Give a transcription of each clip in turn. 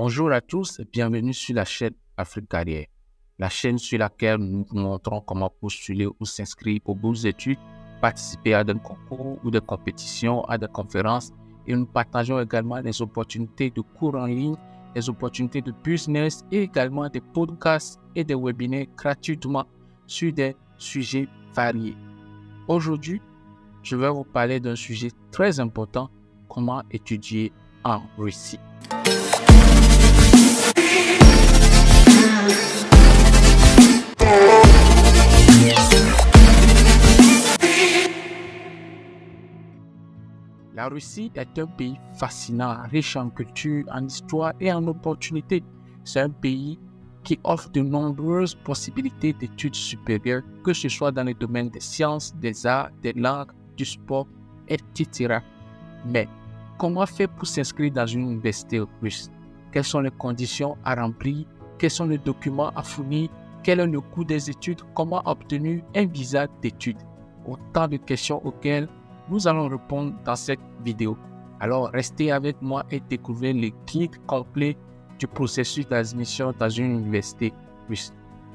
Bonjour à tous et bienvenue sur la chaîne Afrique Carrière, la chaîne sur laquelle nous vous montrons comment postuler ou s'inscrire aux bourses d'études, participer à des concours ou des compétitions, à des conférences, et nous partageons également les opportunités de cours en ligne, les opportunités de business et également des podcasts et des webinaires gratuitement sur des sujets variés. Aujourd'hui, je vais vous parler d'un sujet très important, comment étudier en Russie. La Russie est un pays fascinant, riche en culture, en histoire et en opportunités. C'est un pays qui offre de nombreuses possibilités d'études supérieures, que ce soit dans les domaines des sciences, des arts, des langues, du sport, etc. Mais comment faire pour s'inscrire dans une université russe? Quelles sont les conditions à remplir? Quels sont les documents à fournir? Quel est le coût des études? Comment obtenir un visa d'études? Autant de questions auxquelles nous allons répondre dans cette vidéo. Alors, restez avec moi et découvrez le guide complet du processus d'admission dans une université russe.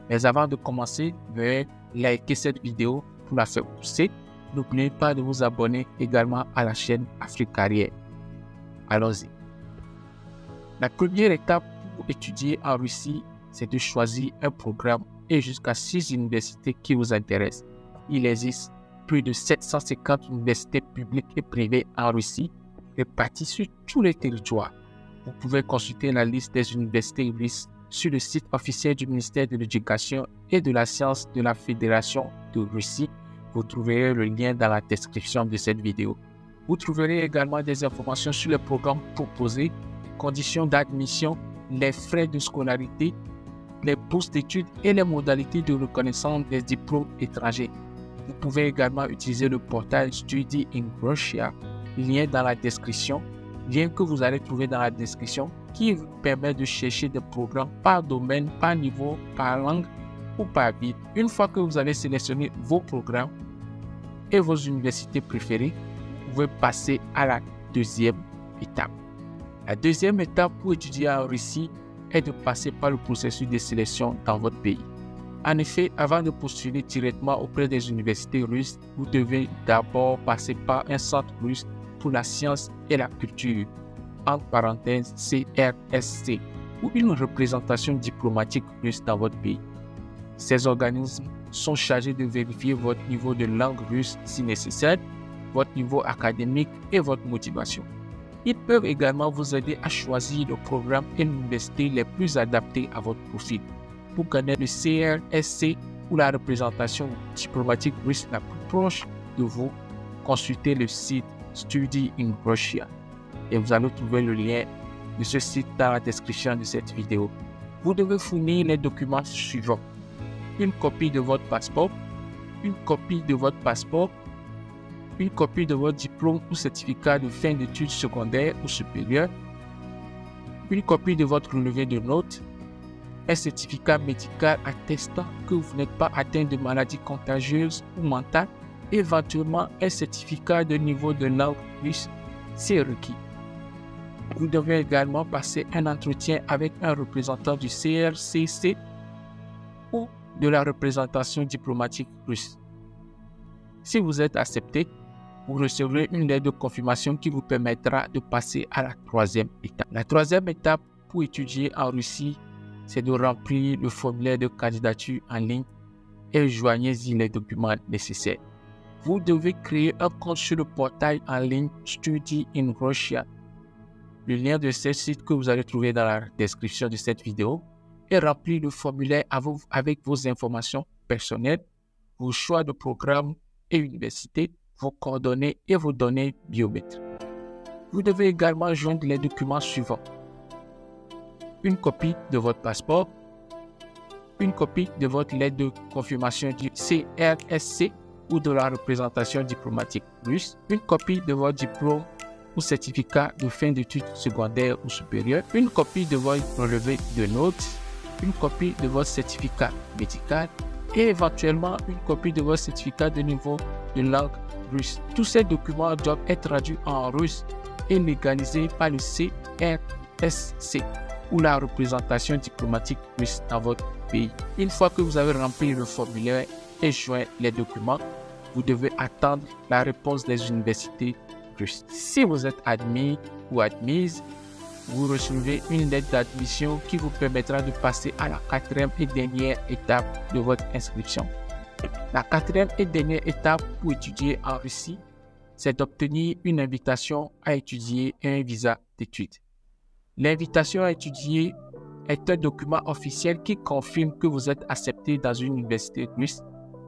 Mais avant de commencer, veuillez liker cette vidéo pour la faire pousser. N'oubliez pas de vous abonner également à la chaîne Afrique Carrière. Allons-y. La première étape pour étudier en Russie, c'est de choisir un programme et jusqu'à 6 universités qui vous intéressent. Il existe plus de 750 universités publiques et privées en Russie, réparties sur tous les territoires. Vous pouvez consulter la liste des universités russes sur le site officiel du ministère de l'Éducation et de la Science de la Fédération de Russie. Vous trouverez le lien dans la description de cette vidéo. Vous trouverez également des informations sur les programmes proposés, les conditions d'admission, les frais de scolarité, les bourses d'études et les modalités de reconnaissance des diplômes étrangers. Vous pouvez également utiliser le portail Study in Russia, lien dans la description, lien que vous allez trouver dans la description, qui vous permet de chercher des programmes par domaine, par niveau, par langue ou par ville. Une fois que vous avez sélectionné vos programmes et vos universités préférées, vous pouvez passer à la deuxième étape. La deuxième étape pour étudier en Russie est de passer par le processus de sélection dans votre pays. En effet, avant de postuler directement auprès des universités russes, vous devez d'abord passer par un centre russe pour la science et la culture, entre parenthèses CRSC, ou une représentation diplomatique russe dans votre pays. Ces organismes sont chargés de vérifier votre niveau de langue russe si nécessaire, votre niveau académique et votre motivation. Ils peuvent également vous aider à choisir le programme et l'université les plus adaptés à votre profil. Pour connaître le CRSC ou la représentation diplomatique russe la plus proche de vous, consultez le site Study in Russia et vous allez trouver le lien de ce site dans la description de cette vidéo. Vous devez fournir les documents suivants: une copie de votre passeport, une copie de votre passeport, une copie de votre diplôme ou certificat de fin d'études secondaires ou supérieures, une copie de votre relevé de notes, un certificat médical attestant que vous n'êtes pas atteint de maladies contagieuses ou mentales, éventuellement un certificat de niveau de langue russe si requis. Vous devez également passer un entretien avec un représentant du CRCC ou de la représentation diplomatique russe. Si vous êtes accepté, vous recevrez une lettre de confirmation qui vous permettra de passer à la troisième étape. La troisième étape pour étudier en Russie, c'est de remplir le formulaire de candidature en ligne et joignez-y les documents nécessaires. Vous devez créer un compte sur le portail en ligne Study in Russia. Le lien de ce site que vous allez trouver dans la description de cette vidéo, et remplir le formulaire avec vos informations personnelles, vos choix de programme et université, vos coordonnées et vos données biométriques. Vous devez également joindre les documents suivants: une copie de votre passeport, une copie de votre lettre de confirmation du CRSC ou de la représentation diplomatique russe, une copie de votre diplôme ou certificat de fin d'études secondaires ou supérieures, une copie de votre relevé de notes, une copie de votre certificat médical et éventuellement une copie de votre certificat de niveau de langue russe. Tous ces documents doivent être traduits en russe et légalisés par le CRSC. ou la représentation diplomatique russe dans votre pays. Une fois que vous avez rempli le formulaire et joint les documents, vous devez attendre la réponse des universités russes. Si vous êtes admis ou admise, vous recevez une lettre d'admission qui vous permettra de passer à la quatrième et dernière étape de votre inscription. La quatrième et dernière étape pour étudier en Russie, c'est d'obtenir une invitation à étudier et un visa d'études. L'invitation à étudier est un document officiel qui confirme que vous êtes accepté dans une université russe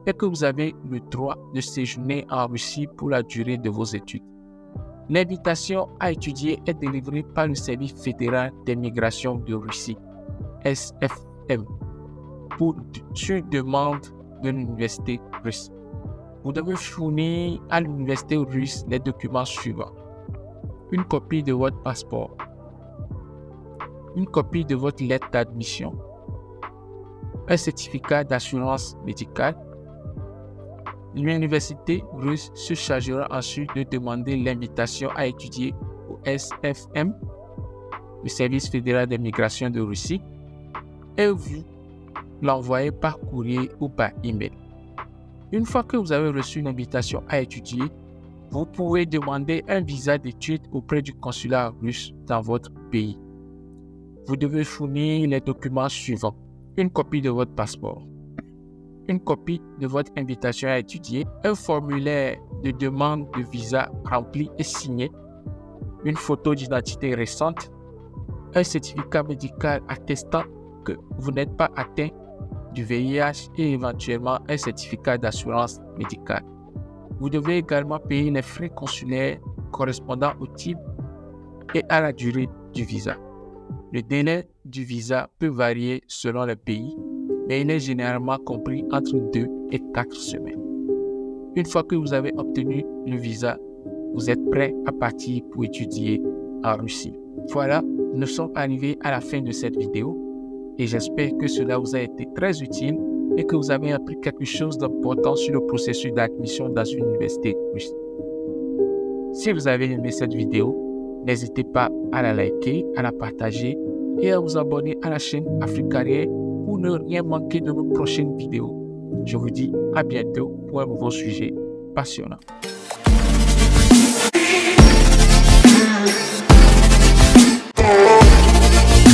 et que vous avez le droit de séjourner en Russie pour la durée de vos études. L'invitation à étudier est délivrée par le Service fédéral des migrations de Russie, SFM, sur demande de l'université russe. Vous devez fournir à l'université russe les documents suivants: une copie de votre passeport, une copie de votre lettre d'admission, un certificat d'assurance médicale. L'université russe se chargera ensuite de demander l'invitation à étudier au SFM, le Service fédéral des migrations de Russie, et vous l'envoyez par courrier ou par email. Une fois que vous avez reçu l'invitation à étudier, vous pouvez demander un visa d'études auprès du consulat russe dans votre pays. Vous devez fournir les documents suivants: une copie de votre passeport, une copie de votre invitation à étudier, un formulaire de demande de visa rempli et signé, une photo d'identité récente, un certificat médical attestant que vous n'êtes pas atteint du VIH et éventuellement un certificat d'assurance médicale. Vous devez également payer les frais consulaires correspondant au type et à la durée du visa. Le délai du visa peut varier selon le pays, mais il est généralement compris entre 2 et 4 semaines. Une fois que vous avez obtenu le visa, vous êtes prêt à partir pour étudier en Russie. Voilà, nous sommes arrivés à la fin de cette vidéo et j'espère que cela vous a été très utile et que vous avez appris quelque chose d'important sur le processus d'admission dans une université russe. Si vous avez aimé cette vidéo, n'hésitez pas à la liker, à la partager et à vous abonner à la chaîne Africarrière pour ne rien manquer de nos prochaines vidéos. Je vous dis à bientôt pour un nouveau sujet passionnant.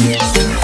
Yeah.